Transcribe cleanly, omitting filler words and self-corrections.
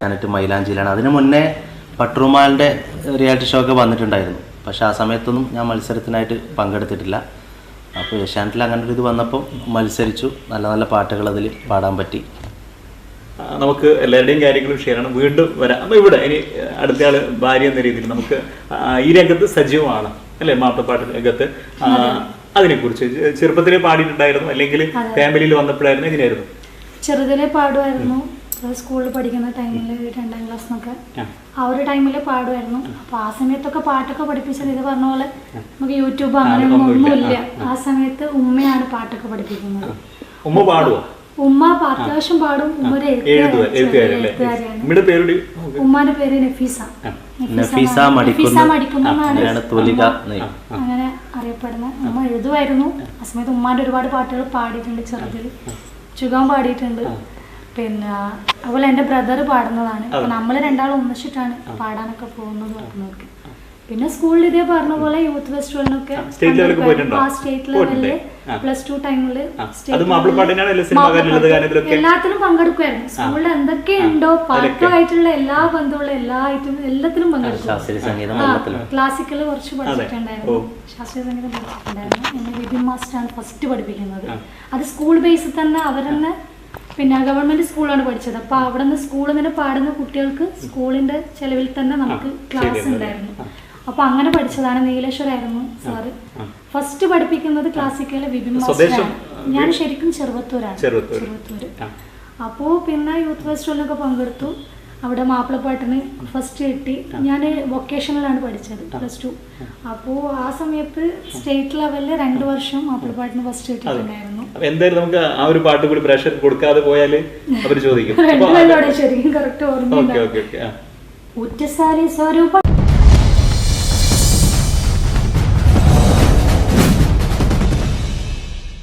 ഞാനിട്ട് മൈലാഞ്ചിയിലാണ്. അതിന് മുന്നേ പട്രുമാലിൻ്റെ റിയാലിറ്റി ഷോ ഒക്കെ വന്നിട്ടുണ്ടായിരുന്നു. പക്ഷേ ആ സമയത്തൊന്നും ഞാൻ മത്സരത്തിനായിട്ട് പങ്കെടുത്തിട്ടില്ല. അപ്പോൾ ഏഷ്യാനെറ്റിൽ അങ്ങനെ ഒരു ഇത് വന്നപ്പോൾ മത്സരിച്ചു. നല്ല നല്ല പാട്ടുകൾ അതിൽ പാടാൻ പറ്റി. നമുക്ക് എല്ലാവരുടെയും കാര്യങ്ങളും ഷെയർ ആണ്. വീണ്ടും വരാം. അപ്പോൾ ഇവിടെ ഇനി അടുത്തയാൾ ഭാര്യ എന്ന രീതിയിൽ നമുക്ക് ഈ രംഗത്ത് സജീവമാണ് അല്ലേ, മാപ്പിളപ്പാട്ട് രംഗത്ത്. അതിനെക്കുറിച്ച് ചെറുപ്പത്തിലേ പാടിയിട്ടുണ്ടായിരുന്നു അല്ലെങ്കിൽ ഫാമിലിയിൽ വന്നപ്പോഴായിരുന്നു, എങ്ങനെയായിരുന്നു? ചെറുതിലെ പാടുമായിരുന്നു. സ്കൂളിൽ പഠിക്കുന്ന ടൈമിൽ 2ാം ക്ലാസ്സിനൊക്കെ ആ ഒരു ടൈമിൽ പാടുമായിരുന്നു. അപ്പോൾ ആ സമയത്തൊക്കെ പാട്ടൊക്കെ പഠിപ്പിച്ചത് ഇത് പറഞ്ഞ പോലെ നമുക്ക് യൂട്യൂബ് അങ്ങനെയൊന്നുമില്ല. ആ സമയത്ത് ഉമ്മയാണ് പാട്ടൊക്കെ പഠിപ്പിക്കുന്നത്. ഉമ്മ പാടുവോ? ഉമ്മ അത്യാവശ്യം പാടും. ഉമ്മ ഒരു എഴുത്തുകാരിയാണ്. ഉമ്മാന്റെ പേര് നഫീസ അങ്ങനെ അറിയപ്പെടുന്ന. ഉമ്മ എഴുതുമായിരുന്നു. ആ സമയത്ത് ഉമ്മാന്റെ ഒരുപാട് പാട്ടുകൾ പാടിയിട്ടുണ്ട്. ചെറുതിൽ ചുഗം പാടിയിട്ടുണ്ട്. പിന്നെ അതുപോലെ എൻ്റെ ബ്രദർ പാടുന്നതാണ്. അപ്പൊ നമ്മൾ രണ്ടാളും ഒന്നിച്ചിട്ടാണ് പാടാനൊക്കെ പോകുന്നത് പറഞ്ഞവർക്ക്. പിന്നെ സ്കൂളിൽ ഇതേ പറഞ്ഞ പോലെ യൂത്ത് ഫെസ്റ്റിവലിനൊക്കെ സ്റ്റേറ്റ് ലെവലില് +2 ടൈമില് എല്ലാത്തിലും പങ്കെടുക്കുമായിരുന്നു. സ്കൂളിൽ എന്തൊക്കെയുണ്ടോ പാട്ടുമായിട്ടുള്ള എല്ലാ ബന്ധമുള്ള എല്ലാ ഐറ്റം എല്ലാത്തിലും പങ്കെടുക്കും. ക്ലാസിക്കല് കുറച്ച് പഠിച്ചിട്ടുണ്ടായിരുന്നു, ശാസ്ത്രീയ സംഗീതം പഠിച്ചിട്ടുണ്ടായിരുന്നു. എന്നെ വിപിൻ മാസ്റ്ററാണ് ഫസ്റ്റ് പഠിപ്പിക്കുന്നത്. അത് സ്കൂൾ ബേസിൽ തന്നെ അവരെന്നെ പിന്നെ ഗവൺമെന്റ് സ്കൂളാണ് പഠിച്ചത്. അപ്പൊ അവിടെ നിന്ന് സ്കൂളിൽ നിന്ന് പാടുന്ന കുട്ടികൾക്ക് സ്കൂളിന്റെ ചെലവിൽ തന്നെ നമുക്ക് ക്ലാസ് ഉണ്ടായിരുന്നു. അപ്പൊ അങ്ങനെ പഠിച്ചതാണ്. നീലേശ്വരായിരുന്നു സാറ്. ഫസ്റ്റ് പഠിപ്പിക്കുന്നത് ക്ലാസിക്കല് വിപിൻ മാസ്റ്ററാണ്. ഞാൻ ശരിക്കും ചെറുവത്തൂര്. അപ്പോ പിന്നെ യൂത്ത് ഫെസ്റ്റിവലിനൊക്കെ പങ്കെടുത്തു. അവിടെ മാപ്പിളപ്പാട്ടിന് ഫസ്റ്റ് കിട്ടി. ഞാൻ വൊക്കേഷണലാണ് പഠിച്ചത് +2. അപ്പോൾ ആ സമയത്ത് സ്റ്റേറ്റ് ലെവലിൽ 2 വർഷം മാപ്പിളപ്പാട്ടിന് ഫസ്റ്റ് കിട്ടിയിട്ടുണ്ടായിരുന്നു. എന്തായാലും നമുക്ക് ആ ഒരു പാട്ട് കൂടി പ്രഷർ കൊടുക്കാതെ പോയാല് അവർ ചോദിക്കും. ശരിക്കും കറക്റ്റ് ഓർമ്മ. ഉറ്റസാരി സ്വരൂപ